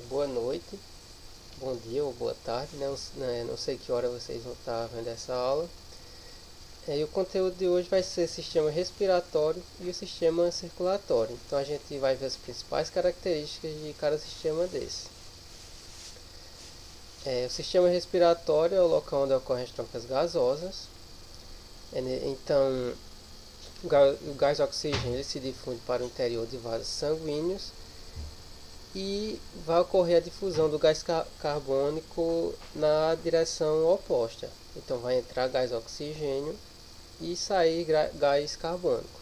Boa noite, bom dia ou boa tarde, não sei que hora vocês vão estar vendo essa aula. E o conteúdo de hoje vai ser sistema respiratório e o sistema circulatório. Então a gente vai ver as principais características de cada sistema desse. O sistema respiratório é o local onde ocorrem as trocas gasosas. Então o gás oxigênio ele se difunde para o interior de vasos sanguíneos e vai ocorrer a difusão do gás carbônico na direção oposta. Então vai entrar gás oxigênio e sair gás carbônico.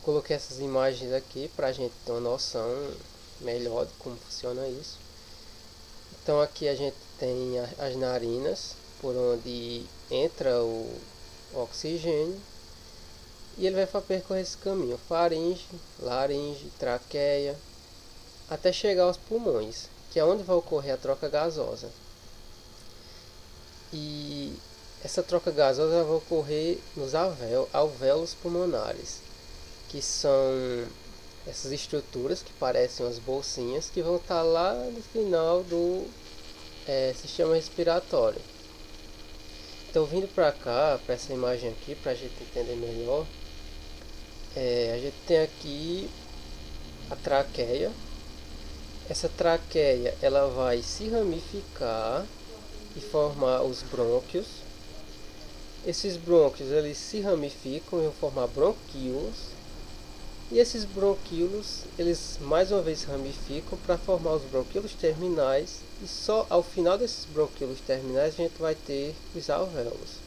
Coloquei essas imagens aqui para a gente ter uma noção melhor de como funciona isso. Então aqui a gente tem as narinas, por onde entra o oxigênio, e ele vai percorrer esse caminho: faringe, laringe, traqueia, até chegar aos pulmões, que é onde vai ocorrer a troca gasosa. E essa troca gasosa vai ocorrer nos alvéolos pulmonares, que são essas estruturas que parecem umas bolsinhas que vão estar lá no final do sistema respiratório. Então, vindo para cá, para essa imagem aqui, para a gente entender melhor, a gente tem aqui a traqueia. Essa traqueia ela vai se ramificar e formar os brônquios. Esses brônquios eles se ramificam e vão formar bronquíolos. E esses bronquíolos eles mais uma vez se ramificam para formar os bronquíolos terminais. E só ao final desses bronquíolos terminais a gente vai ter os alvéolos.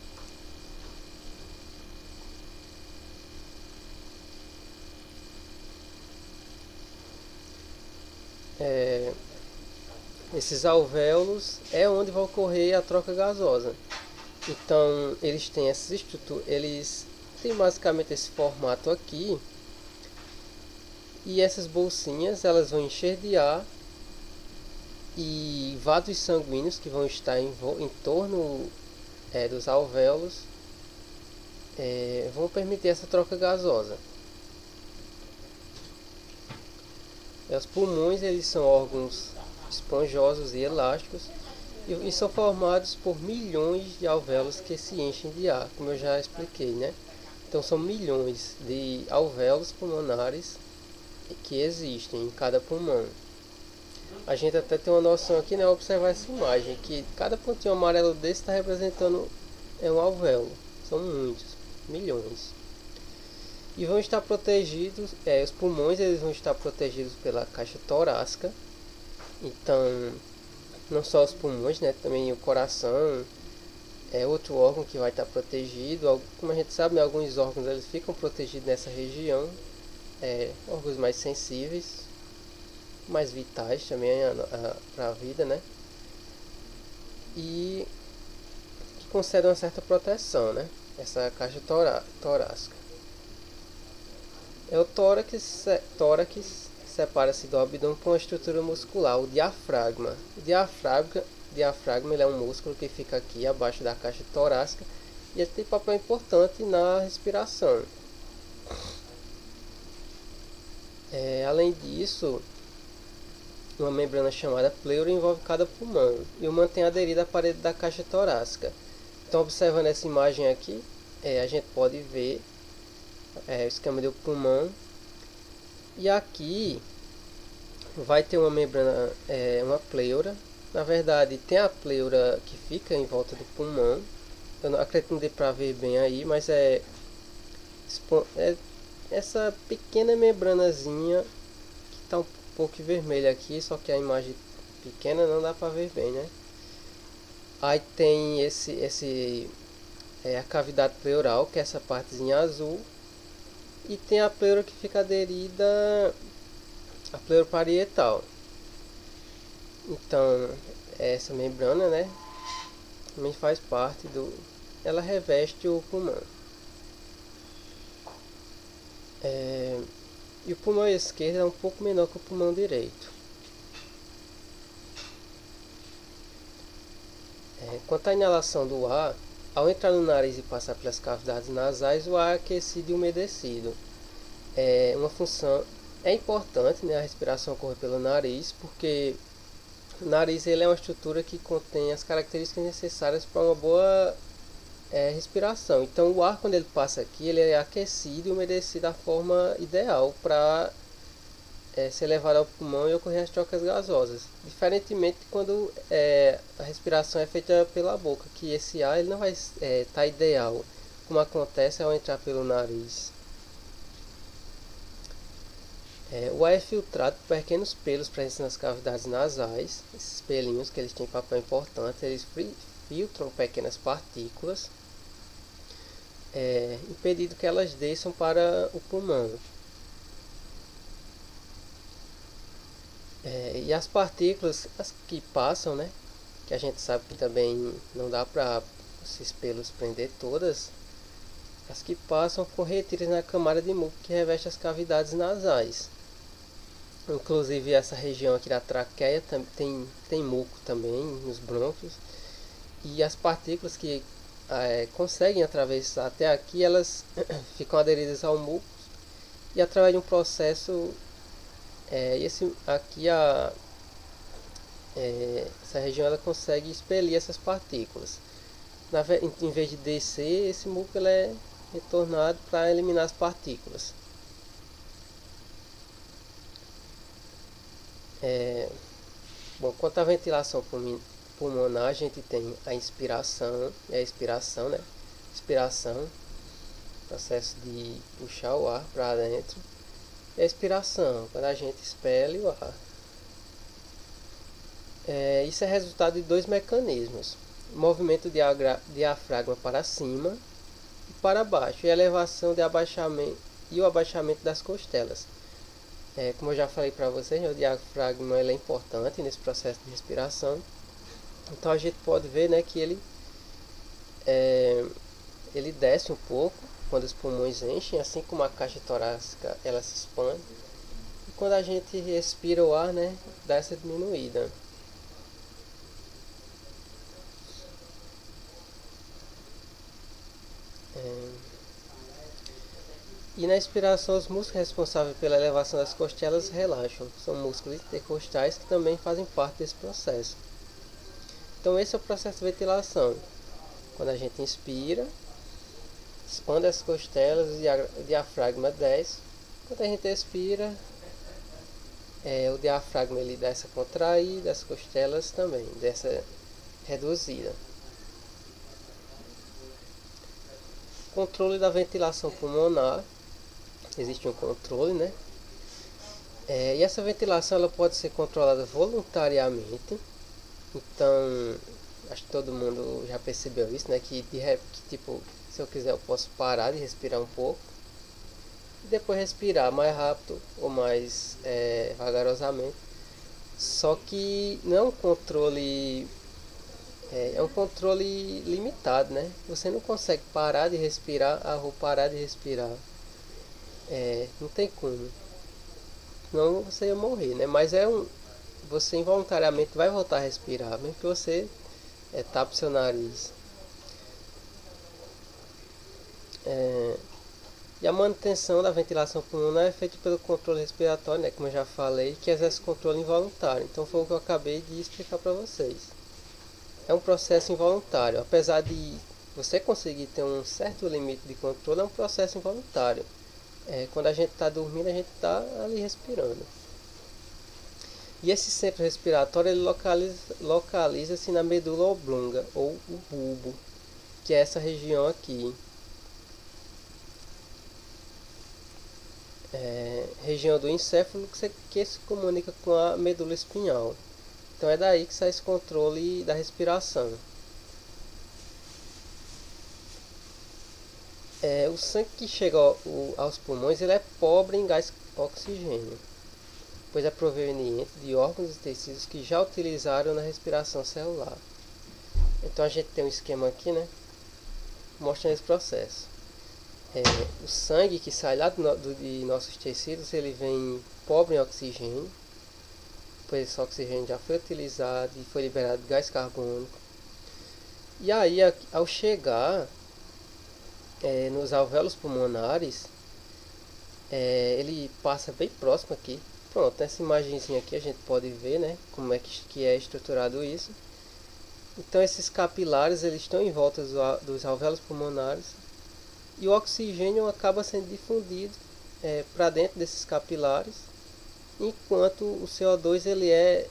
Esses alvéolos é onde vai ocorrer a troca gasosa. Então eles têm essas estruturas, eles têm basicamente esse formato aqui, e essas bolsinhas elas vão enxerdear, e vasos sanguíneos que vão estar em torno dos alvéolos vão permitir essa troca gasosa. Os pulmões eles são órgãos esponjosos e elásticos e são formados por milhões de alvéolos que se enchem de ar, como eu já expliquei, né? Então são milhões de alvéolos pulmonares que existem em cada pulmão. A gente até tem uma noção aqui, né, ao observar essa imagem, que cada pontinho amarelo desse está representando um alvéolo. São muitos, milhões. E vão estar protegidos, os pulmões eles vão estar protegidos pela caixa torácica. Então, não só os pulmões, né, também o coração é outro órgão que vai estar protegido. Como a gente sabe, né, alguns órgãos eles ficam protegidos nessa região, órgãos mais sensíveis, mais vitais também para a vida, né, e que concedem uma certa proteção, né, essa caixa torácica. O tórax separa-se do abdômen por uma estrutura muscular, o diafragma. O diafragma ele é um músculo que fica aqui abaixo da caixa torácica e ele tem papel importante na respiração. Além disso, uma membrana chamada pleura envolve cada pulmão e o mantém aderido à parede da caixa torácica. Então, observando essa imagem aqui, a gente pode ver o esquema do pulmão. E aqui vai ter uma membrana, uma pleura. Na verdade, tem a pleura que fica em volta do pulmão. Eu não acredito que não dê para ver bem aí, mas é essa pequena membranazinha que está um pouco vermelha aqui, só que a imagem pequena não dá para ver bem, né? Aí tem a cavidade pleural, que é essa partezinha azul. E tem a pleura que fica aderida à pleura parietal. Então, essa membrana, né, também faz parte ela reveste o pulmão. E o pulmão esquerdo é um pouco menor que o pulmão direito. Quanto à inalação do ar, ao entrar no nariz e passar pelas cavidades nasais, o ar é aquecido e umedecido. Uma função É importante, né, a respiração ocorrer pelo nariz, porque o nariz ele é uma estrutura que contém as características necessárias para uma boa respiração. Então o ar, quando ele passa aqui, ele é aquecido e umedecido da forma ideal para ser levado ao pulmão e ocorrer as trocas gasosas. Diferentemente de quando a respiração é feita pela boca, que esse ar ele não vai estar ideal, como acontece ao entrar pelo nariz. O ar é filtrado por pequenos pelos presentes nas cavidades nasais. Esses pelinhos, que eles têm papel importante, eles filtram pequenas partículas, impedindo que elas desçam para o pulmão. E as partículas, as que passam, né, que a gente sabe que também não dá para esses pelos prender todas, as que passam ficam retidas na camada de muco que reveste as cavidades nasais. Inclusive essa região aqui da traqueia tem muco também nos brônquios. E as partículas que conseguem atravessar até aqui, elas ficam aderidas ao muco. E através de um processo, essa região ela consegue expelir essas partículas. Em vez de descer, esse muco ele é retornado para eliminar as partículas. Bom, quanto à ventilação pulmonar, a gente tem a inspiração e a expiração, né? Inspiração, processo de puxar o ar para dentro, e a expiração, quando a gente expele o ar. Isso é resultado de dois mecanismos: o movimento de diafragma para cima e para baixo, e a elevação de abaixamento e o abaixamento das costelas. Como eu já falei para vocês, o diafragma ele é importante nesse processo de respiração. Então a gente pode ver, né, que ele desce um pouco quando os pulmões enchem, assim como a caixa torácica ela se expande. E quando a gente respira o ar, né, dá essa diminuída. E na expiração, os músculos responsáveis pela elevação das costelas relaxam. São músculos intercostais que também fazem parte desse processo. Então esse é o processo de ventilação. Quando a gente inspira, expande as costelas, o diafragma desce. Quando a gente expira, o diafragma ele dá essa contraída, as costelas também, dessa reduzida. Controle da ventilação pulmonar. Existe um controle, né? E essa ventilação ela pode ser controlada voluntariamente. Então, acho que todo mundo já percebeu isso, né? Que tipo, se eu quiser eu posso parar de respirar um pouco e depois respirar mais rápido ou mais vagarosamente. Só que não é um controle, é um controle limitado, né? Você não consegue parar de respirar, vou parar de respirar. Não tem como. Senão você ia morrer, né? Mas você involuntariamente vai voltar a respirar, mesmo que você tape seu nariz. E a manutenção da ventilação pulmonar é feita pelo controle respiratório, né? Como eu já falei, que exerce controle involuntário. Então foi o que eu acabei de explicar para vocês. É um processo involuntário. Apesar de você conseguir ter um certo limite de controle, é um processo involuntário. Quando a gente está dormindo, a gente está ali respirando. E esse centro respiratório ele localiza-se na medula oblonga, ou o bulbo, que é essa região aqui. Região do encéfalo que se comunica com a medula espinhal. Então é daí que sai esse controle da respiração. O sangue que chega aos pulmões ele é pobre em gás oxigênio, pois é proveniente de órgãos e tecidos que já utilizaram na respiração celular. Então a gente tem um esquema aqui, né, mostrando esse processo. O sangue que sai lá de nossos tecidos ele vem pobre em oxigênio, pois esse oxigênio já foi utilizado e foi liberado gás carbônico. E aí ao chegar nos alvéolos pulmonares, ele passa bem próximo aqui. Pronto, nessa imagenzinha aqui a gente pode ver, né, como é que é estruturado isso. Então esses capilares eles estão em volta dos alvéolos pulmonares e o oxigênio acaba sendo difundido para dentro desses capilares, enquanto o CO2 ele é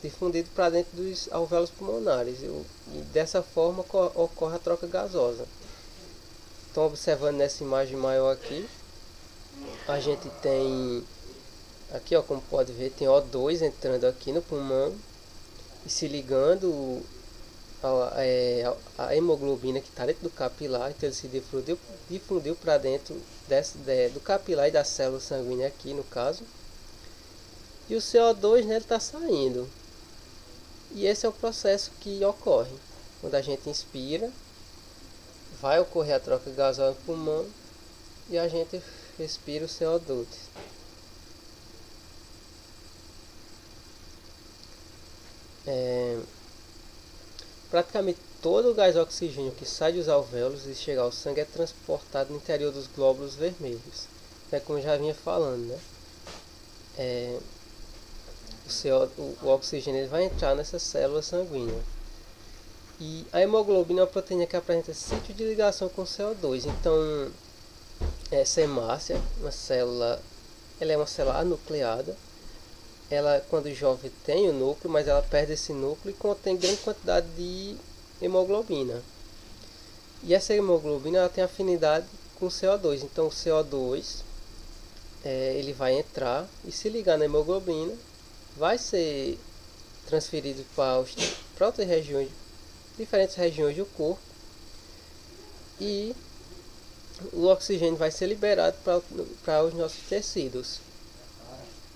difundido para dentro dos alvéolos pulmonares e dessa forma ocorre a troca gasosa. Então, observando nessa imagem maior aqui, a gente tem aqui, ó, como pode ver, tem O2 entrando aqui no pulmão e se ligando a hemoglobina que está dentro do capilar. Então ele se difundiu para dentro do capilar e da célula sanguínea aqui no caso, e o CO2, né, está saindo. E esse é o processo que ocorre quando a gente inspira. Vai ocorrer a troca gasosa no pulmão e a gente respira o CO2. Praticamente todo o gás oxigênio que sai dos alvéolos e chega ao sangue é transportado no interior dos glóbulos vermelhos. É como eu já vinha falando, né? O oxigênio ele vai entrar nessa célula sanguínea. E a hemoglobina é uma proteína que apresenta sítio de ligação com o CO2. Então, essa hemácia, ela é uma célula anucleada. Ela, quando jovem, tem o núcleo, mas ela perde esse núcleo e contém grande quantidade de hemoglobina. E essa hemoglobina ela tem afinidade com o CO2. Então, o CO2 ele vai entrar e se ligar na hemoglobina, vai ser transferido para outras regiões, diferentes regiões do corpo, e o oxigênio vai ser liberado para os nossos tecidos.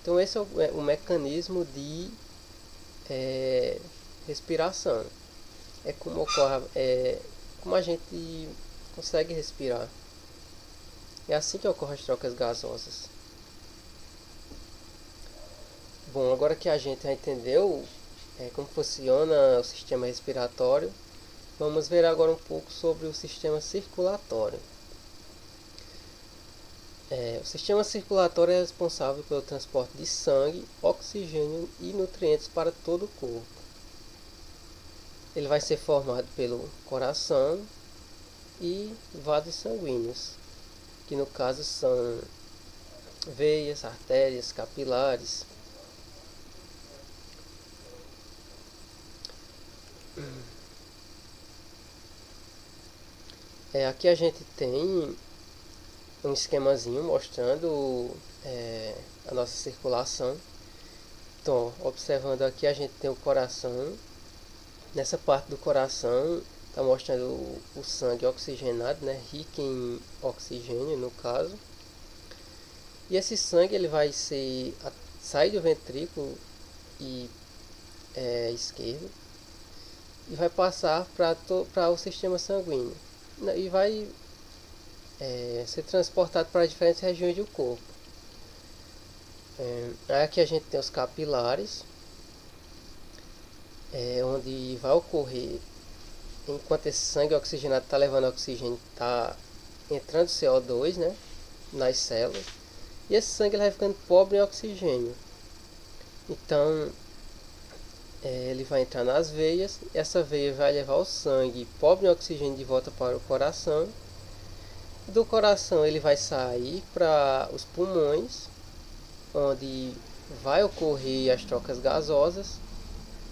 Então esse é o mecanismo de respiração. É como ocorre, como a gente consegue respirar. É assim que ocorrem as trocas gasosas. Bom, agora que a gente já entendeu como funciona o sistema respiratório, vamos ver agora um pouco sobre o sistema circulatório. O sistema circulatório é responsável pelo transporte de sangue, oxigênio e nutrientes para todo o corpo. Ele vai ser formado pelo coração e vasos sanguíneos, que no caso são veias, artérias, capilares. Aqui a gente tem um esquemazinho mostrando a nossa circulação. Então, observando aqui, a gente tem o coração. Nessa parte do coração está mostrando o sangue oxigenado, né, rico em oxigênio no caso. E esse sangue ele vai sair do ventrículo esquerdo e vai passar para o sistema sanguíneo e vai ser transportado para diferentes regiões do corpo. Aqui a gente tem os capilares, onde vai ocorrer, enquanto esse sangue oxigenado está levando oxigênio, está entrando CO2, né, nas células, e esse sangue ele vai ficando pobre em oxigênio. Então ele vai entrar nas veias, essa veia vai levar o sangue pobre em oxigênio de volta para o coração. Do coração ele vai sair para os pulmões, onde vai ocorrer as trocas gasosas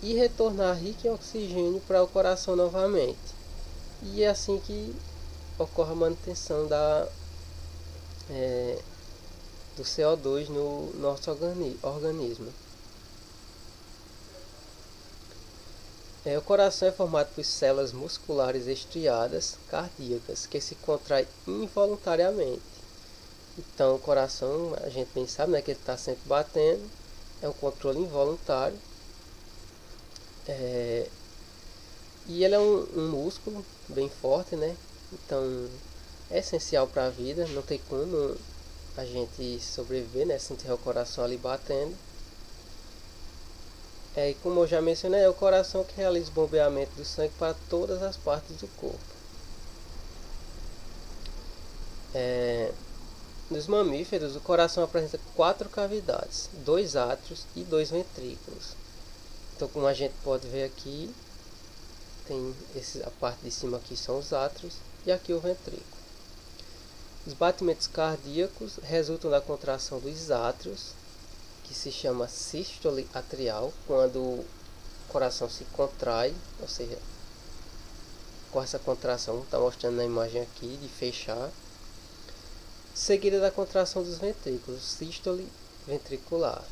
e retornar rico em oxigênio para o coração novamente. E é assim que ocorre a manutenção do CO2 no nosso organismo. O coração é formado por células musculares estriadas cardíacas que se contraem involuntariamente. Então o coração, a gente bem sabe, né, que ele está sempre batendo, é um controle involuntário. E ele é um músculo bem forte, né? Então é essencial para a vida, não tem como a gente sobreviver, né, sem ter o coração ali batendo. E como eu já mencionei, é o coração que realiza o bombeamento do sangue para todas as partes do corpo. Nos mamíferos, o coração apresenta 4 cavidades, 2 átrios e 2 ventrículos. Então, como a gente pode ver aqui, tem a parte de cima aqui são os átrios e aqui o ventrículo. Os batimentos cardíacos resultam da contração dos átrios, que se chama sístole atrial, quando o coração se contrai, ou seja, com essa contração, está mostrando na imagem aqui, de fechar, seguida da contração dos ventrículos, sístole ventricular.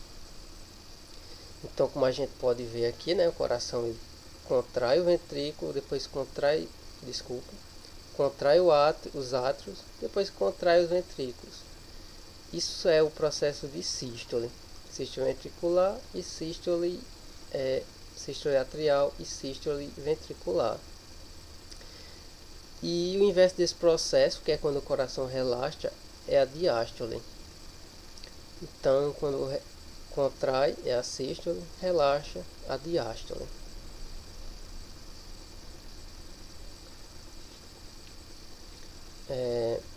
Então, como a gente pode ver aqui, né, o coração ele contrai o ventrículo, depois contrai os átrios, depois contrai os ventrículos. Isso é o processo de sístole ventricular e sístole atrial e sístole ventricular. E o inverso desse processo, que é quando o coração relaxa, é a diástole. Então, quando contrai é a sístole, relaxa a diástole.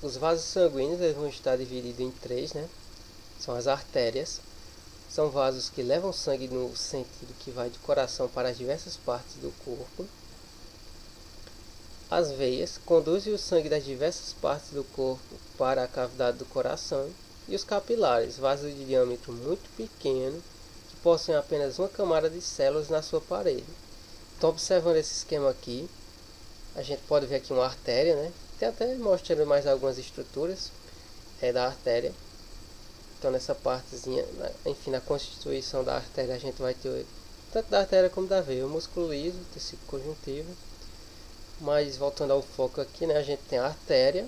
Os vasos sanguíneos eles vão estar divididos em 3, né? São as artérias. São vasos que levam sangue no sentido que vai do coração para as diversas partes do corpo. As veias conduzem o sangue das diversas partes do corpo para a cavidade do coração. E os capilares, vasos de diâmetro muito pequeno, que possuem apenas uma camada de células na sua parede. Então, observando esse esquema aqui, a gente pode ver aqui uma artéria, né? Tem até mostrando mais algumas estruturas da artéria. Então, nessa partezinha, enfim, na constituição da artéria, a gente vai ter tanto da artéria como da veia, o músculo liso, tecido conjuntivo. Mas voltando ao foco aqui, né, a gente tem a artéria.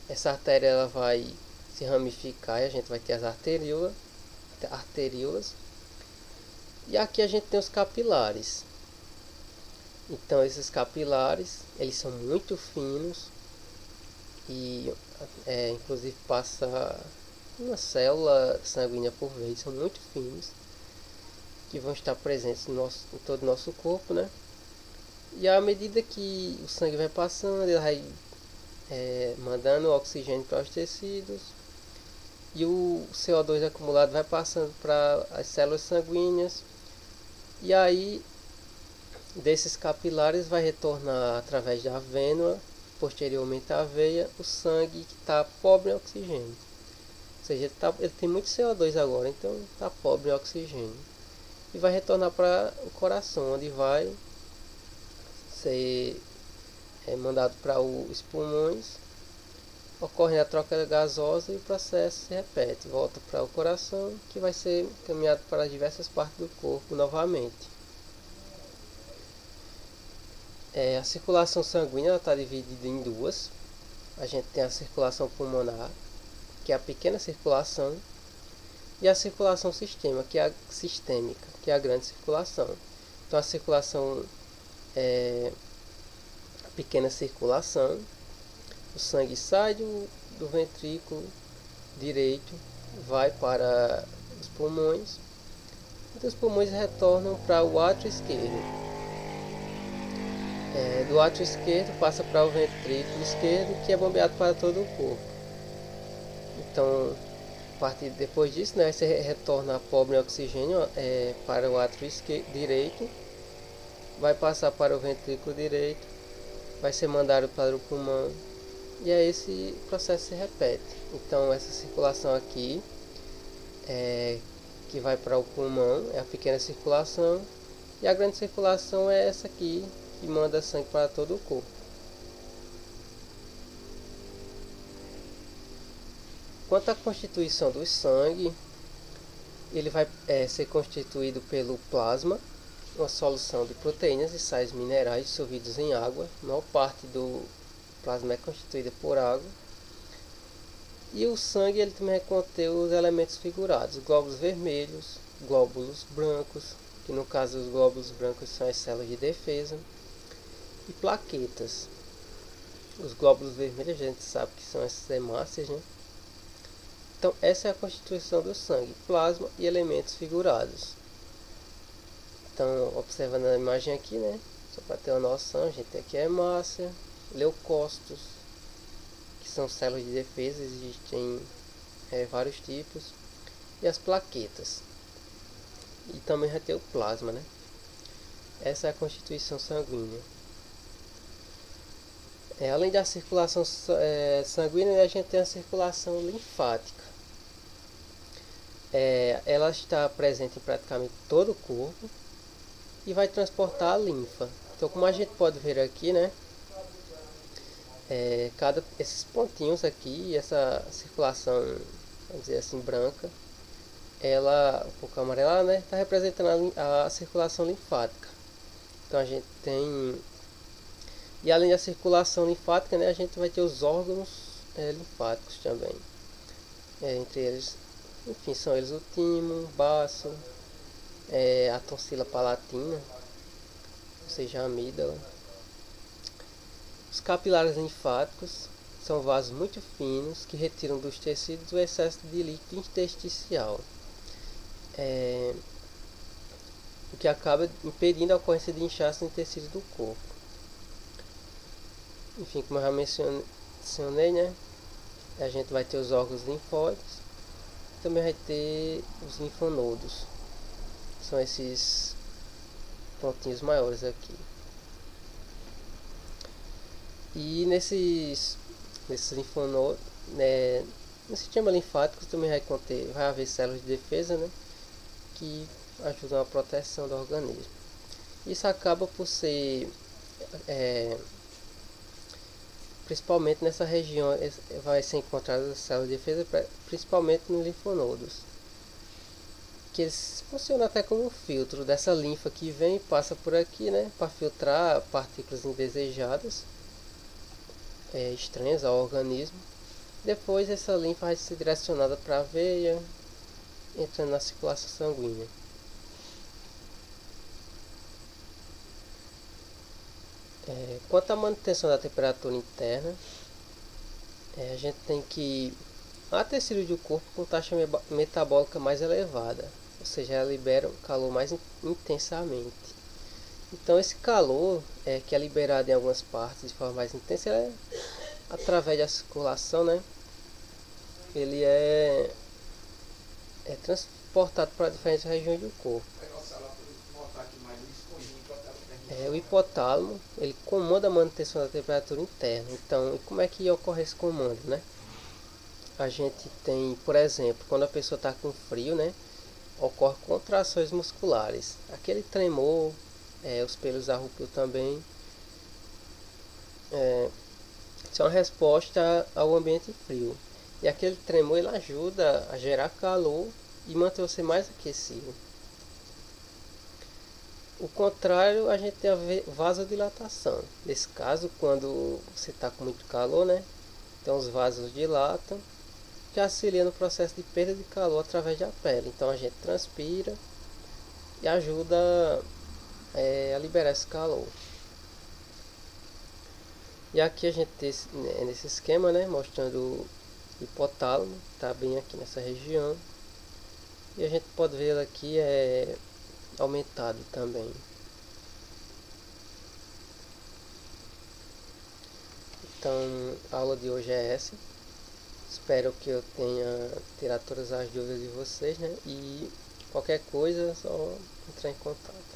Essa artéria ela vai se ramificar e a gente vai ter as arteríolas. E aqui a gente tem os capilares. Então, esses capilares, eles são muito finos e inclusive passa uma célula sanguínea por vez, são muito finos, que vão estar presentes em todo o nosso corpo, né? E à medida que o sangue vai passando, ele vai mandando oxigênio para os tecidos, e o CO2 acumulado vai passando para as células sanguíneas, e aí desses capilares vai retornar através da vênula, posteriormente à veia, o sangue que está pobre em oxigênio. Ou seja, ele tem muito CO2 agora, então está pobre em oxigênio. E vai retornar para o coração, onde vai ser mandado para os pulmões. Ocorre a troca gasosa e o processo se repete. Volta para o coração, que vai ser encaminhado para diversas partes do corpo novamente. A circulação sanguínea está dividida em duas. A gente tem a circulação pulmonar, que é a pequena circulação, e a circulação sistêmica, que é a grande circulação. Então, a circulação a pequena circulação, o sangue sai do ventrículo direito, vai para os pulmões, e os pulmões retornam para o átrio esquerdo. Do átrio esquerdo passa para o ventrículo esquerdo, que é bombeado para todo o corpo. Então, depois disso, né, você retorna pobre em oxigênio para o átrio direito, vai passar para o ventrículo direito, vai ser mandado para o pulmão, e aí esse processo se repete. Então, essa circulação aqui, que vai para o pulmão, é a pequena circulação, e a grande circulação é essa aqui, que manda sangue para todo o corpo. Quanto à constituição do sangue, ele vai ser constituído pelo plasma, uma solução de proteínas e sais minerais dissolvidos em água. A maior parte do plasma é constituída por água. E o sangue ele também contém os elementos figurados, glóbulos vermelhos, glóbulos brancos, que no caso os glóbulos brancos são as células de defesa, e plaquetas. Os glóbulos vermelhos a gente sabe que são essas hemácias, né? Então essa é a constituição do sangue, plasma e elementos figurados. Então, observando a imagem aqui, né? Só para ter uma noção, a gente tem aqui a hemácia, leucócitos, que são células de defesa, existem vários tipos, e as plaquetas. E também vai ter o plasma, né? Essa é a constituição sanguínea. Além da circulação sanguínea, a gente tem a circulação linfática. Ela está presente em praticamente todo o corpo e vai transportar a linfa. Então, como a gente pode ver aqui, né? Esses pontinhos aqui, essa circulação, vamos dizer assim, branca, ela, um pouco amarela, né? Está representando a circulação linfática. Então a gente tem, e além da circulação linfática, né, a gente vai ter os órgãos linfáticos também. Entre eles, enfim, são eles o timo, o baço, a tonsila palatina, ou seja, a amígdala. Os capilares linfáticos são vasos muito finos que retiram dos tecidos o excesso de líquido intersticial, o que acaba impedindo a ocorrência de inchaço em tecidos do corpo. Enfim, como eu já mencionei, né, a gente vai ter os órgãos linfóides, também vai ter os linfonodos, são esses pontinhos maiores aqui. E nesses linfonodos, no sistema linfático também vai haver células de defesa, né, que ajudam a proteção do organismo. Isso acaba por ser, principalmente nessa região, vai ser encontrada a célula de defesa, principalmente nos linfonodos, que eles funcionam até como um filtro dessa linfa que vem e passa por aqui, né, para filtrar partículas indesejadas, estranhas ao organismo. Depois essa linfa vai ser direcionada para a veia, entrando na circulação sanguínea. Quanto à manutenção da temperatura interna, a gente tem que há tecido do corpo com taxa metabólica mais elevada, ou seja, ela libera o calor mais intensamente. Então esse calor que é liberado em algumas partes de forma mais intensa, através da circulação, né, ele é transportado para diferentes regiões do corpo. O hipotálamo, ele comanda a manutenção da temperatura interna. Então, como é que ocorre esse comando, né? A gente tem, por exemplo, quando a pessoa está com frio, né, ocorre contrações musculares, aquele tremor, os pelos arrupiam também. Isso é uma resposta ao ambiente frio. E aquele tremor ele ajuda a gerar calor e manter você mais aquecido. O contrário, a gente tem a vasodilatação. Nesse caso, quando você está com muito calor, né, então os vasos dilatam, que auxilia no processo de perda de calor através da pele. Então a gente transpira e ajuda a liberar esse calor. E aqui a gente tem nesse esquema, né, mostrando o hipotálamo, está bem aqui nessa região. E a gente pode ver aqui aumentado também. Então a aula de hoje é essa. Espero que eu tenha tirado todas as dúvidas de vocês, né? E qualquer coisa é só entrar em contato.